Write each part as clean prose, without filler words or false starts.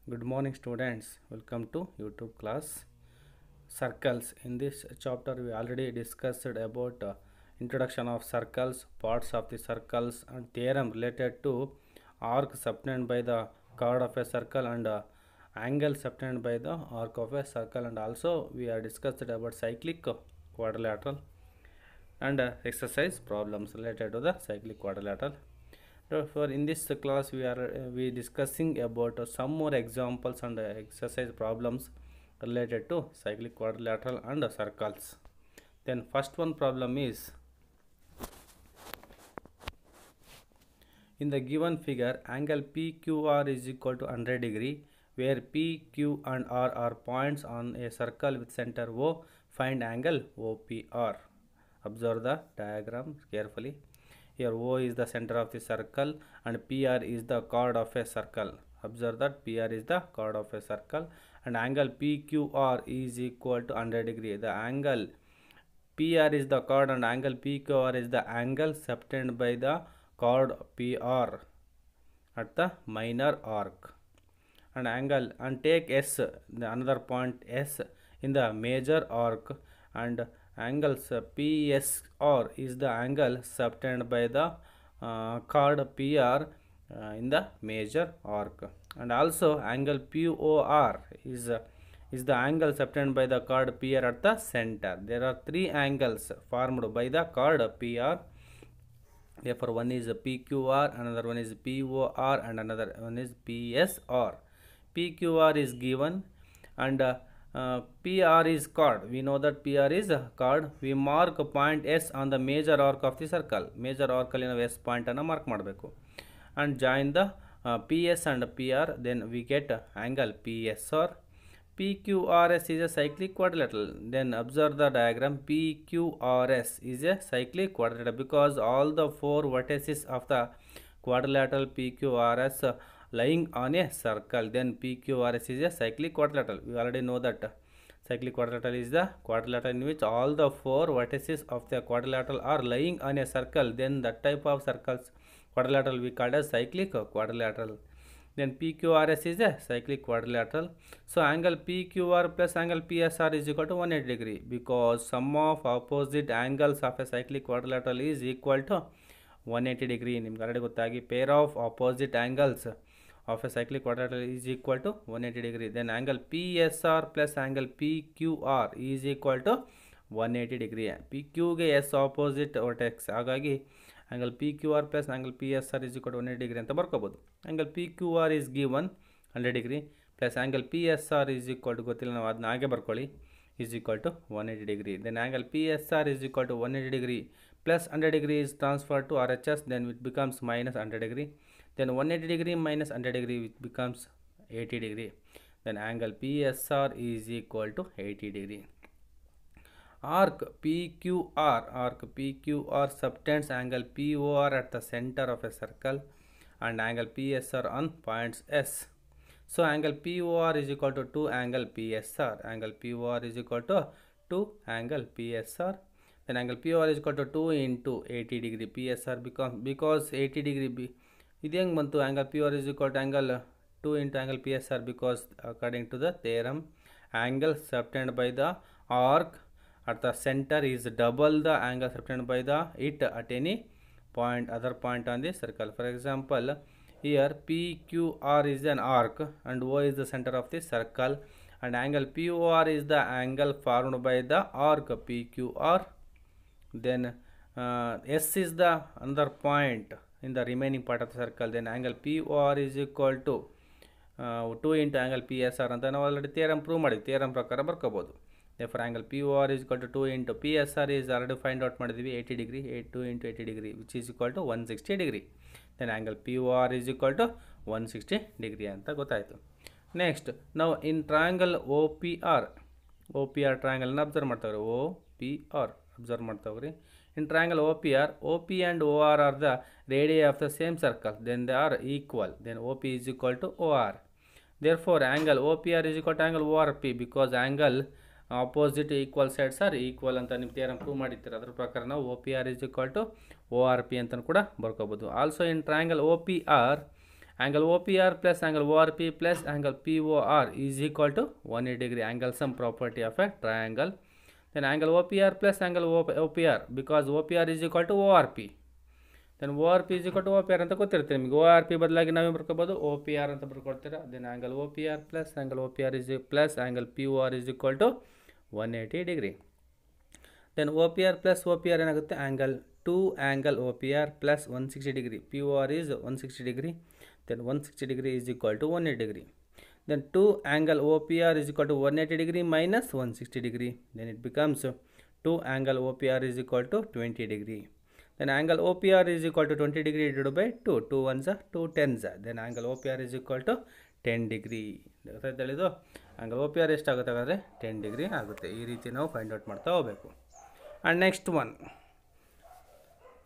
Good morning, students. Welcome to YouTube class. Circles. In this chapter, we already discussed about introduction of circles, parts of the circles, and theorem related to arc subtended by the chord of a circle and angle subtended by the arc of a circle. And also, we are discussed about cyclic quadrilateral and exercise problems related to the cyclic quadrilateral. For in this class we discussing about some more examples and exercise problems related to cyclic quadrilateral and circles. Then first one problem is, in the given figure angle PQR is equal to 100 degree, where P, Q and R are points on a circle with center O. Find angle OPR. Observe the diagram carefully. Here O is the center of the circle and PR is the chord of a circle. Observe that PR is the chord of a circle and angle PQR is equal to 100 degree. The angle PR is the chord and angle PQR is the angle subtended by the chord PR at the minor arc. And angle, and take S, the another point S in the major arc, and angles PSR is the angle subtended by the chord PR in the major arc, and also angle POR is the angle subtended by the chord PR at the center. There are three angles formed by the chord PR. Therefore, one is PQR, another one is POR, and another one is PSR. PQR is given and PR is chord. We know that PR is chord. We mark point S on the major arc of the circle. Major arc alli S point anna mark ಮಾಡಬೇಕು and join the PS and PR. Then we get angle PSR. PQRS is a cyclic quadrilateral. Then observe the diagram. PQRS is a cyclic quadrilateral because all the four vertices of the quadrilateral PQRS lying on a circle. Then PQRS is a cyclic quadrilateral. We already know that cyclic quadrilateral is the quadrilateral in which all the four vertices of the quadrilateral are lying on a circle. Then that type of circles quadrilateral we call as cyclic quadrilateral. Then PQRS is a cyclic quadrilateral. So angle PQR plus angle PSR is equal to 180 degree because sum of opposite angles of a cyclic quadrilateral is equal to 180 degree. ನಿಮ್ಗೆ already ಗೊತ್ತಾಗಿ pair of opposite angles of a cyclic quadrilateral is equal to 180 degree. Then angle PSR plus angle PQR is equal to 180 degree. PQ ಗೆ S opposite vertex, ಹಾಗಾಗಿ angle PQR plus angle PSR is equal to 180 degree ಅಂತ ಬರ್ಕೋಬಹುದು. Angle PQR is given 100 degree plus angle PSR is equal to ಗೊತ್ತಿಲ್ಲ, ನಾವು ಅದನ್ನ ಹಾಗೆ ಬರ್ಕೊಳ್ಳಿ, is equal to 180 degree. Then angle PSR is equal to 180 degree plus 100 degree is transferred to RHS, then it becomes minus 100 degree. Then 180 degree minus 100 degree which becomes 80 degree. Then angle PSR is equal to 80 degree. Arc PQR subtends angle POR at the center of a circle and angle PSR on points S. So angle POR is equal to 2 angle PSR. Angle POR is equal to 2 angle PSR. Then angle POR is equal to 2 into 80 degree. PSR because 80 degree ಇದು ಹೆಂಗೆ ಬಂತು? angle POR is equal to angle 2 into angle PSR because according to the theorem angle subtended by the arc at the center is double the angle subtended by the it at any point, other point on the circle. For example, here PQR is an arc and O is the center of the circle and angle POR is the angle formed by the arc PQR. Then S is the another point in the remaining part of the circle. Then angle POR is equal to 2 into angle PSR ಅಂತ ನಾವು already theorem prove ಮಾಡಿದ್ವಿ, theorem ಪ್ರಕಾರ ಬರ್ಕೋಬಹುದು. Therefore angle POR is equal to 2 into PSR is already find out ಮಾಡಿದ್ವಿ 80 degree, 2 into 80 degree which is equal to 160 degree. Then angle POR is equal to 160 degree ಅಂತ ಗೊತ್ತಾಯಿತು. Next, now in triangle OPR triangle ನ observe ಮಾಡ್ತಾವ್ರಿ. OPR observe ಮಾಡ್ತಾವ್ರಿ. In triangle OPR, OP and OR are the radii of the same circle. Then they are equal. Then OP is equal to OR. Therefore angle OPR is equal to angle ORP because angle opposite equal sides are equal ಅಂತ ನಿಮ್ಮ theorem prove ಮಾಡಿರ್ತೀರ. ಅದರ ಪ್ರಕಾರ ನಾವು OPR is equal to ORP ಅಂತ ಕೂಡ ಬರ್ಕೋಬಹುದು. Also in triangle OPR Angle OPR plus angle ORP plus angle POR is equal to 180 degree. Angle sum property of a triangle. Then angle OPR plus angle OPR, because OPR is equal to ORP. Then ORP is equal to OPR ಅಂತ ಗೊತ್ತಿರುತ್ತೆ ನಿಮಗೆ. ORP ಬದಲಾಗಿ ನಾವೇ ಬರ್ಕೋಬೋದು OPR ಅಂತ ಬರ್ಕೊಳ್ತೀರಾ. Then angle OPR plus angle OPR is plus angle POR is equal to 180 degree. Then OPR plus OPR ಏನಾಗುತ್ತೆ, angle 2 angle OPR plus 160 degree. POR is 160 degree. Then 160 degree is equal to 180 degree. Then 2 angle OPR is equal to 180 degree minus 160 degree. Then it becomes 2 angle OPR is equal to 20 degree. Then angle OPR is equal to 20 degree divided by 2. 2 ones are 2 tens. Then angle OPR is equal to 10 degree. ಗೊತ್ತಾಯ್ತು, angle OPR ಎಷ್ಟಾಗುತ್ತೆ ಹಾಗಾದರೆ 10 degree ಆಗುತ್ತೆ. ಈ ರೀತಿ ನಾವು find out ಮಾಡ್ತಾ ಹೋಗಬೇಕು. And next one,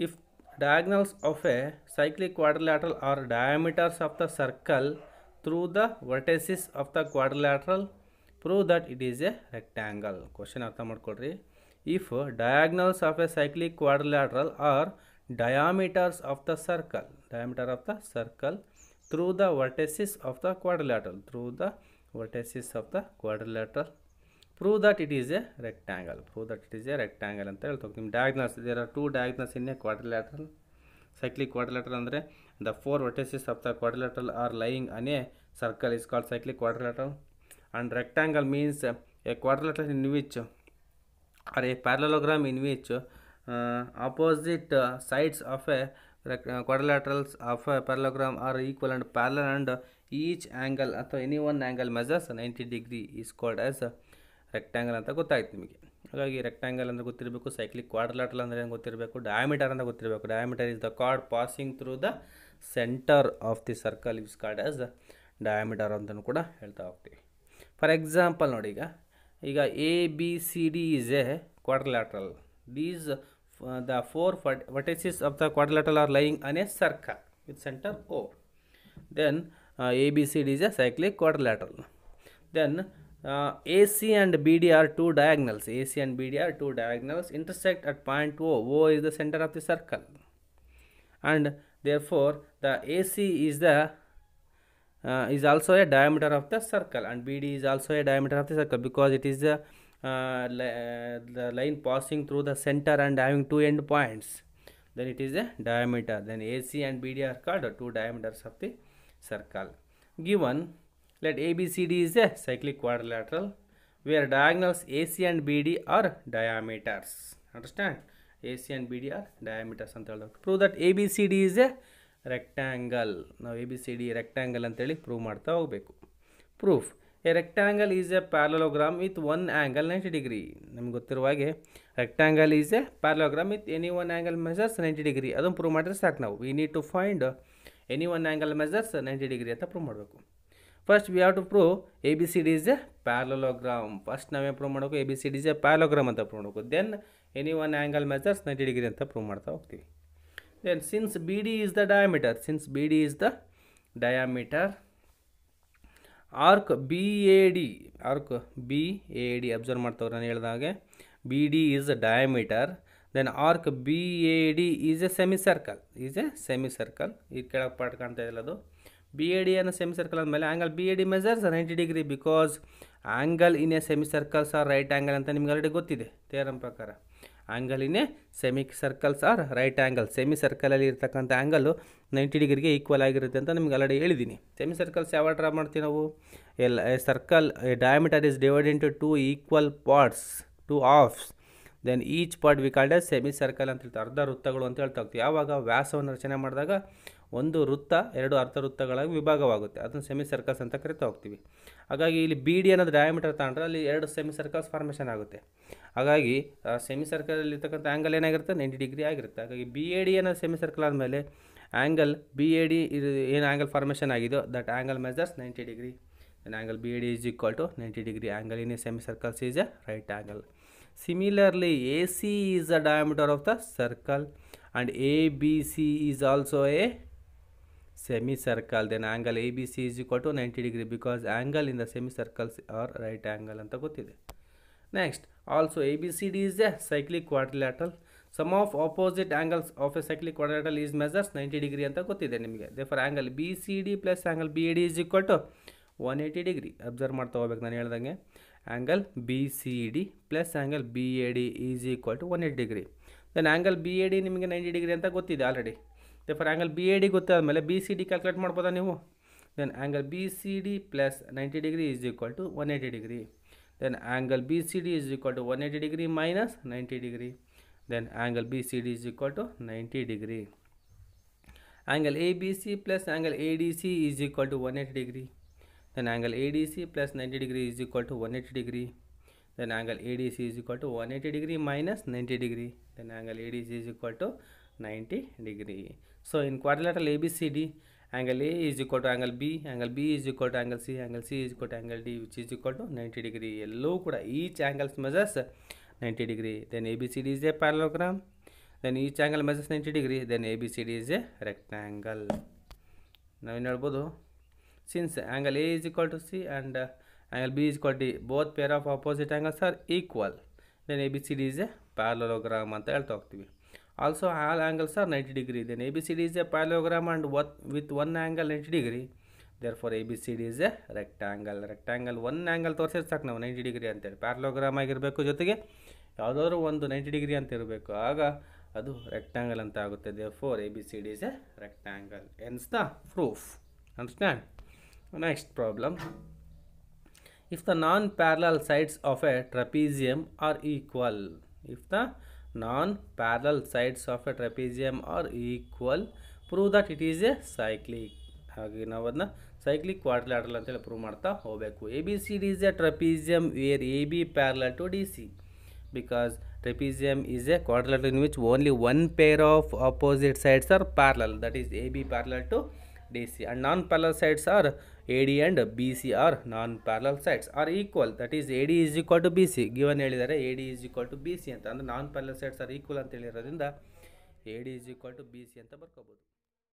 if diagonals of a cyclic quadrilateral are diameters of the circle through the vertices of the quadrilateral, prove that it is a rectangle. Question ಅರ್ಥ ಮಾಡ್ಕೊಳ್ರಿ. If diagonals of a cyclic quadrilateral are diameters of the circle, diameter of the circle through the vertices of the quadrilateral, through the vertices of the quadrilateral, prove that it is a rectangle. Prove that it is a rectangle ಅಂತ ಹೇಳ್ತೀವಿ. ನಿಮ್ಮ diagonals, there are 2 diagonals in a quadrilateral. Cyclic quadrilateral ಅಂದರೆ the 4 vertices of the quadrilateral are lying on a circle is called cyclic quadrilateral. And rectangle means a quadrilateral in which, or a parallelogram in which opposite sides of a quadrilaterals of a parallelogram are equal and parallel, and each angle ಅಥವಾ any one angle measures 90 degree is called as rectangle ಅಂತ ಗೊತ್ತಾಯ್ತು ನಿಮಗೆ. ಹಾಗಾಗಿ rectangle ಅಂದರೆ ಗೊತ್ತಿರಬೇಕು, cyclic ಕ್ವಾಡ್ರಿಲಾಟರಲ್ ಅಂದರೆ ಏನು ಗೊತ್ತಿರಬೇಕು, ಡಯಾಮೀಟರ್ ಅಂತ ಗೊತ್ತಿರಬೇಕು. Diameter is the chord passing through the centre of the circle is chord as diameter ಅಂತಲೂ ಕೂಡ ಹೇಳ್ತಾ ಹೋಗ್ತೀವಿ. ಫಾರ್ ಎಕ್ಸಾಂಪಲ್ ನೋಡಿ, ಈಗ A B C D is a quadrilateral. These the 4 vertices of the quadrilateral are lying on a circle with center O. Then ABCD is a cyclic quadrilateral. Then AC and BD are 2 diagonals. AC and BD are 2 diagonals intersect at point O. O is the center of the circle, and therefore the AC is also a diameter of the circle, and BD is also a diameter of the circle, because it is the line passing through the center and having 2 end points. Then it is a diameter. Then AC and BD are called 2 diameters of the circle. Given, let ABCD is a cyclic quadrilateral where diagonals AC and BD are diameters. Understand? AC and BD are diameters ಅಂತ ಹೇಳೋದು. Prove that ABCD is a rectangle. ನಾವು ABCD rectangle ಅಂತೇಳಿ prove ಮಾಡ್ತಾ ಹೋಗಬೇಕು. Proof. A rectangle is a parallelogram with one angle 90 degree. ನಮ್ಗೆ ಗೊತ್ತಿರುವ ಹಾಗೆ rectangle is a parallelogram with any one angle measures 90 degree. ಅದನ್ನು ಪ್ರೂವ್ ಮಾಡಿದ್ರೆ ಸಾಕು ನಾವು. We need to find any one angle measures 90 degree ಅಂತ ಪ್ರೂವ್ ಮಾಡಬೇಕು. First we have to prove ABCD is a parallelogram. First ನಾವೇ prove ಮಾಡಬೇಕು ABCD is a parallelogram ಅಂತ prove ಮಾಡಬೇಕು. Then any one angle measures 90 degree ಅಂತ prove ಮಾಡ್ತಾ ಹೋಗ್ತೀವಿ. Then since BD is the diameter, arc BAD observe ಮಾಡ್ತಾವ್ರೆ ನಾನು ಹೇಳಿದಾಗೆ, BD is a diameter, then arc BAD is a semicircle. ಈ ಕೆಳಗೆ ಪಾರ್ಟ್ ಕಾಣ್ತಾ ಇಲ್ಲ, ಅದು BAD ಅನ್ನೋ ಸೆಮಿಸರ್ಕಲ್ ಅಂದಮೇಲೆ angle BAD measures 90 degree, because angle in a semicircles are right angle ಅಂತ ನಿಮ್ಗೆ ಆಲ್ರೆಡಿ ಗೊತ್ತಿದೆ ಥಿಯರಮ್ ಪ್ರಕಾರ. Angle in a semicircles are right angle. ಸೆಮಿಸರ್ಕಲಲ್ಲಿ ಇರ್ತಕ್ಕಂಥ ಆ್ಯಂಗಲು 90 ಡಿಗ್ರಿಗೆ ಈಕ್ವಲ್ ಆಗಿರುತ್ತೆ ಅಂತ ನಿಮ್ಗೆ ಆಲ್ರೆಡಿ ಹೇಳಿದ್ದೀನಿ. ಸೆಮಿಸರ್ಕಲ್ಸ್ ಯಾವ ಡ್ರಾ ಮಾಡ್ತೀವಿ ನಾವು, circle diameter is divide into 2 equal parts, 2 halves. Then each part we called as semicircle ಅಂತ ಹೇಳ್ತಾರೆ, ಅರ್ಧ ವೃತ್ತಗಳು ಅಂತ ಹೇಳ್ತಾ ಹೋಗ್ತೀವಿ. ಯಾವಾಗ ವ್ಯಾಸವನ್ನು ರಚನೆ ಮಾಡಿದಾಗ ಒಂದು ವೃತ್ತ 2 ಅರ್ಧ ವೃತ್ತಗಳಾಗಿ ವಿಭಾಗವಾಗುತ್ತೆ, ಅದನ್ನು ಸೆಮಿಸರ್ಕಲ್ಸ್ ಅಂತ ಕರಿತಾ ಹೋಗ್ತೀವಿ. ಹಾಗಾಗಿ ಇಲ್ಲಿ BD ಅನ್ನೋದು ಡಯಾಮೀಟರ್ ತಗೊಂಡ್ರೆ ಅಲ್ಲಿ 2 ಸೆಮಿಸರ್ಕಲ್ಸ್ ಫಾರ್ಮೇಷನ್ ಆಗುತ್ತೆ. ಹಾಗಾಗಿ ಸೆಮಿಸರ್ಕಲಲ್ಲಿ ಇರ್ತಕ್ಕಂಥ ಆ್ಯಂಗಲ್ ಏನಾಗಿರುತ್ತೆ 90 ಡಿಗ್ರಿ ಆಗಿರುತ್ತೆ. ಹಾಗಾಗಿ BAD ಅನ್ನೋದು ಸೆಮಿಸರ್ಕಲ್ ಆದಮೇಲೆ ಆ್ಯಂಗಲ್ BAD ಇದು ಏನು ಆ್ಯಂಗಲ್ ಫಾರ್ಮೇಷನ್ ಆಗಿದೆಯೋ that angle measures 90 degree. Then angle BAD is equal to 90 degree. Angle in a semicircles is a right angle. Similarly, AC is the diameter of the circle and ABC is also a semicircle. Then angle ABC is equal to 90 degree because angle in the semicircles are right angle anta gottide. Next, also ABCD is a cyclic quadrilateral. Sum of opposite angles of a cyclic quadrilateral is measures 90 degree ಅಂತ ಗೊತ್ತಿದೆ ನಿಮಗೆ. Therefore angle B C D plus angle B A D is equal to 180 degree. Observe ಮಾಡ್ತಾ ಹೋಗ್ಬೇಕು ನಾನು ಹೇಳ್ದಂಗೆ. Angle B C D plus angle B A D is equal to 180 degree. Then angle B A D ನಿಮಗೆ 90 degree ಅಂತ ಗೊತ್ತಿದೆ already. Therefore angle B A D ಗೊತ್ತಾದಮೇಲೆ B C D calculate ಮಾಡ್ಬೋದಾ ನೀವು? Then angle B C D plus 90 degree is equal to 180 degree. Then angle BCD is equal to 180 degree minus 90 degree. Then angle BCD is equal to 90 degree. Angle ABC plus angle ADC is equal to 180 degree. Then angle ADC plus 90 degree is equal to 180 degree. Then angle ADC is equal to 180 degree minus 90 degree. Then angle ADC is equal to 90 degree. So in quadrilateral ABCD, angle A is equal to angle B is equal to angle C is equal to angle D, which is equal to 90 degree. Yellow kuda each angle measures 90 degree. Then ABCD is a parallelogram. Then each angle measures 90 degree. Then ABCD is a rectangle. Now in ಹೇಳ್ಬೋದು, since angle A is equal to C and angle B is equal to D, both pair of opposite angles are equal, then ABCD is a parallelogram ಅಂತ ಹೇಳ್ತಾ ಹೋಗ್ತೀವಿ. Also all angles are 90 degree. Then ABCD is a parallelogram and with one angle 90 degree. Therefore ABCD is a rectangle. Rectangle one angle ತೋರಿಸಿದ್ರೆ ಸಾಕು ನಾವು 90 degree ಅಂತೇಳಿ. Parallelogram ಆಗಿರಬೇಕು, ಜೊತೆಗೆ ಯಾವುದಾದ್ರೂ ಒಂದು 90 ಡಿಗ್ರಿ ಅಂತ ಇರಬೇಕು, ಆಗ ಅದು ರೆಕ್ಟ್ಯಾಂಗಲ್ ಅಂತ ಆಗುತ್ತೆ. Therefore ABCD is a rectangle. Hence the proof. Understand? Next problem. If the non-parallel sides of a trapezium are equal. If the non-parallel sides of a trapezium are equal, prove that it is a cyclic. ಹಾಗೆ ನಾವು ಅದನ್ನ cyclic ಕ್ವಾಡ್ರಿಲ್ಯಾಟರಲ್ ಅಂತೇಳಿ prove ಮಾಡ್ತಾ ಹೋಗಬೇಕು. ABCD is a trapezium where AB parallel to DC, because trapezium is a quadrilateral in which only one pair of opposite sides are parallel, that is AB parallel to DC, and non-parallel sides are AD and BC are non-parallel sides are equal, that is AD is equal to BC. given ಹೇಳಿದ್ದಾರೆ AD is equal to BC ಅಂತ, ಅಂದರೆ non-parallel sides are equal ಅಂತ ಹೇಳಿರೋದ್ರಿಂದ AD is equal to BC ಅಂತ ಬರ್ಕೋಬೋದು.